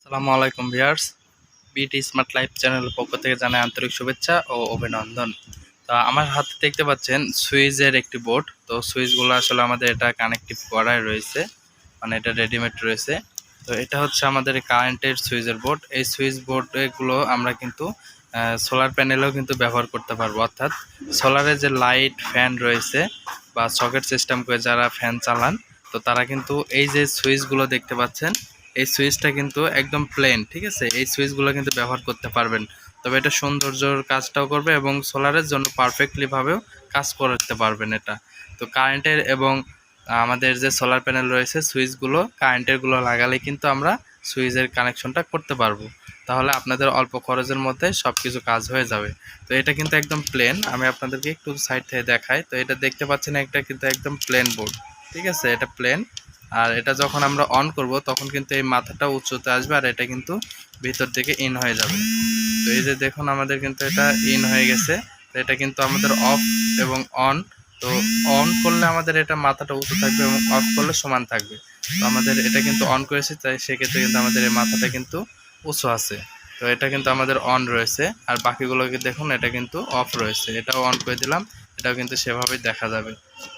আসসালামু আলাইকুম ভিউয়ার্স, বিটি স্মার্ট লাইফ চ্যানেলের পক্ষ থেকে জানাই আন্তরিক শুভেচ্ছা ও অভিনন্দন। তো আমার হাতে দেখতে পাচ্ছেন সুইচের একটি বোর্ড। তো সুইচগুলো আসলে আমাদের এটা কানেক্টিভ করাই রয়েছে, মানে এটা রেডিমেড রয়েছে। তো এটা হচ্ছে আমাদের কারেন্টের সুইচের বোর্ড। এই সুইচ বোর্ডগুলো আমরা কিন্তু সোলার প্যানেলেও কিন্তু ব্যবহার করতে পারবো, অর্থাৎ সোলারের যে লাইট ফ্যান রয়েছে বা সকেট সিস্টেম করে যারা ফ্যান চালান, তো তারা কিন্তু এই যে সুইচগুলো দেখতে পাচ্ছেন, এই সুইচটা কিন্তু একদম প্লেন, ঠিক আছে। এই সুইচগুলো কিন্তু ব্যবহার করতে পারবেন, তবে এটা সৌন্দর্যর কাজটাও করবে এবং সোলারের জন্য পারফেক্টলি ভাবেও কাজ করতে পারবেন এটা। তো কারেন্টের এবং আমাদের যে সোলার প্যানেল রয়েছে সুইচগুলো কারেন্টেরগুলো লাগালে কিন্তু আমরা সুইচের কানেকশনটা করতে পারবো, তাহলে আপনাদের অল্প খরচের মধ্যে সব কিছু কাজ হয়ে যাবে। তো এটা কিন্তু একদম প্লেন, আমি আপনাদেরকে একটু সাইড থেকে দেখাই। তো এটা দেখতে পাচ্ছেন, একটা কিন্তু একদম প্লেন বোর্ড, ঠিক আছে, এটা প্লেন। আর এটা যখন আমরা অন করব তখন কিন্তু এই মাথাটা উঁচুতে আসবে আর এটা কিন্তু ভিতর থেকে ইন হয়ে যাবে। তো এই যে দেখুন আমাদের কিন্তু এটা ইন হয়ে গেছে। তো এটা কিন্তু আমাদের অফ এবং অন। তো অন করলে আমাদের এটা মাথাটা উঁচু থাকবে এবং অফ করলে সমান থাকবে। তো আমাদের এটা কিন্তু অন করেছি, তাই সেক্ষেত্রে কিন্তু আমাদের এই মাথাটা কিন্তু উঁচু আছে। তো এটা কিন্তু আমাদের অন রয়েছে, আর বাকিগুলোকে দেখুন এটা কিন্তু অফ রয়েছে। এটাও অন করে দিলাম, এটাও কিন্তু সেভাবেই দেখা যাবে।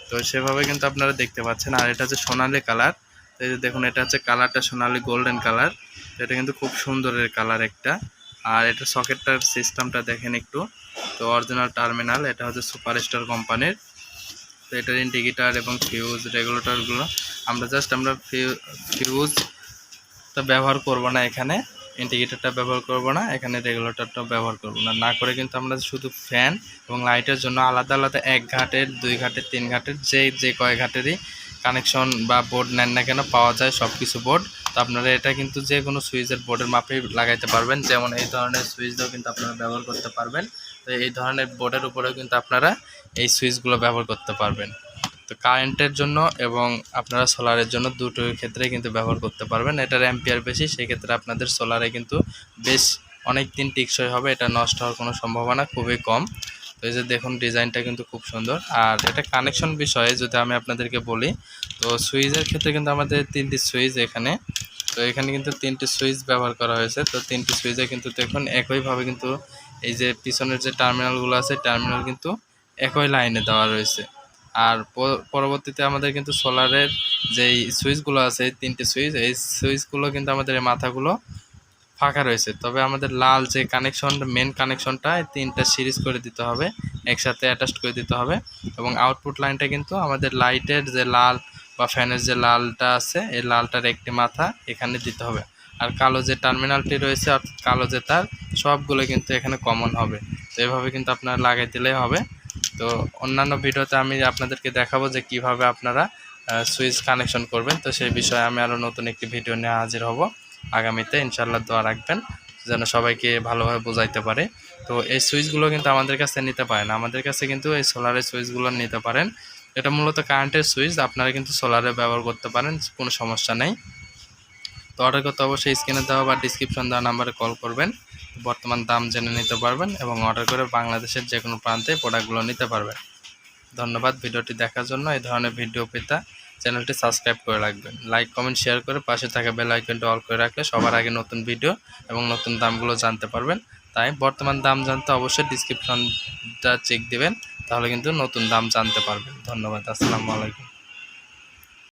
তো সেভাবে কিন্তু আপনারা দেখতে পাচ্ছেন। আর এটা হচ্ছে সোনালি কালার। তো এই যে দেখুন এটা হচ্ছে কালারটা সোনালি গোল্ডেন কালার। তো এটা কিন্তু খুব সুন্দরের কালার একটা। আর এটা সকেটটার সিস্টেমটা দেখেন একটু। তো অরিজিনাল টার্মিনাল, এটা হচ্ছে সুপারস্টার কোম্পানির। তো এটার ইন্ডিকেটার এবং ফিউজ রেগুলেটরগুলো আমরা ফিউজটা ব্যবহার করব না, এখানে ইন্ডিকেটরটা ব্যবহার করব না, এখানে রেগুলেটরটা ব্যবহার করব না। না করে কিন্তু আমরা শুধু ফ্যান এবং লাইটের জন্য আলাদা আলাদা 1 ঘাটের 2 ঘাটের 3 ঘাটের যে কয় ঘাটেরই কানেকশন বা বোর্ড নেন না কেন পাওয়া যায় সব কিছু বোর্ড। তো আপনারা এটা কিন্তু যে কোনো সুইচের বোর্ডের মাপেই লাগাইতে পারবেন, যেমন এই ধরনের সুইচ দিয়েও কিন্তু আপনারা ব্যবহার করতে পারবেন। তো এই ধরনের বোর্ডের উপরেও কিন্তু আপনারা এই সুইচগুলো ব্যবহার করতে পারবেন। তো কারেন্টের জন্য এবং আপনারা সোলারের জন্য দুটোর ক্ষেত্রে কিন্তু ব্যবহার করতে পারবেন। এটার অ্যাম্পিয়ার বেশি, সেক্ষেত্রে আপনাদের সোলারে কিন্তু বেশ অনেক দিন টিকসই হবে, এটা নষ্ট হওয়ার কোনো সম্ভাবনা খুবই কম। তো এই যে দেখুন ডিজাইনটা কিন্তু খুব সুন্দর। আর এটা কানেকশন বিষয়ে যদি আমি আপনাদেরকে বলি, তো সুইচের ক্ষেত্রে কিন্তু আমাদের 3টি সুইচ এখানে। তো এখানে কিন্তু 3টি সুইচ ব্যবহার করা হয়েছে। তো 3টি সুইচে কিন্তু দেখুন একইভাবে কিন্তু এই যে পিছনের যে টার্মিনালগুলো আছে টার্মিনাল কিন্তু একই লাইনে দেওয়া রয়েছে। আর পরবর্তীতে আমাদের কিন্তু সোলারের যেই সুইচগুলো আছে 3টে সুইচ, এই সুইচগুলো কিন্তু আমাদের এই মাথাগুলো ফাঁকা রয়েছে। তবে আমাদের লাল যে কানেকশন, মেন কানেকশনটা 3টা সিরিজ করে দিতে হবে, একসাথে অ্যাটাচ করে দিতে হবে। এবং আউটপুট লাইনটা কিন্তু আমাদের লাইটের যে লাল বা ফ্যানের যে লালটা আছে এই লালটার একটি মাথা এখানে দিতে হবে। আর কালো যে টার্মিনালটি রয়েছে অর্থাৎ কালো যে তার, সবগুলো কিন্তু এখানে কমন হবে। তো এভাবে কিন্তু আপনারা লাগাই দিলেই হবে। তো অন্যান্য ভিডিওতে আমি আপনাদেরকে দেখাবো যে কিভাবে আপনারা সুইচ কানেকশন করবেন। তো সেই বিষয়ে আমি আরও নতুন একটি ভিডিও নিয়ে হাজির হব আগামীতে। ইনশাআল্লাহ দোয়া রাখবেন যেন সবাইকে ভালোভাবে বোঝাইতে পারে। তো এই সুইচগুলো কিন্তু আমাদের কাছে নিতে পারেন, আমাদের কাছে কিন্তু এই সোলারের সুইচগুলো নিতে পারেন। এটা মূলত কারেন্টের সুইচ, আপনারা কিন্তু সোলারে ব্যবহার করতে পারেন, কোনো সমস্যা নেই। তো অর্ডার করতে অবশ্যই স্ক্রিনে দেওয়া বা ডিসক্রিপশন দেওয়া নাম্বারে কল করবেন, বর্তমান দাম জেনে নিতে পারবেন এবং অর্ডার করে বাংলাদেশের যে কোনো প্রান্তে প্রোডাক্টগুলো নিতে পারবেন। ধন্যবাদ ভিডিওটি দেখার জন্য। এই ধরনের ভিডিও পেতে চ্যানেলটি সাবস্ক্রাইব করে রাখবেন, লাইক কমেন্ট শেয়ার করে পাশে থাকা বেল আইকনটি অল করে রাখলে সবার আগে নতুন ভিডিও এবং নতুন দামগুলো জানতে পারবেন। তাই বর্তমান দাম জানতে অবশ্যই ডিসক্রিপশনটা চেক দিবেন, তাহলে কিন্তু নতুন দাম জানতে পারবেন। ধন্যবাদ, আসসালামু আলাইকুম।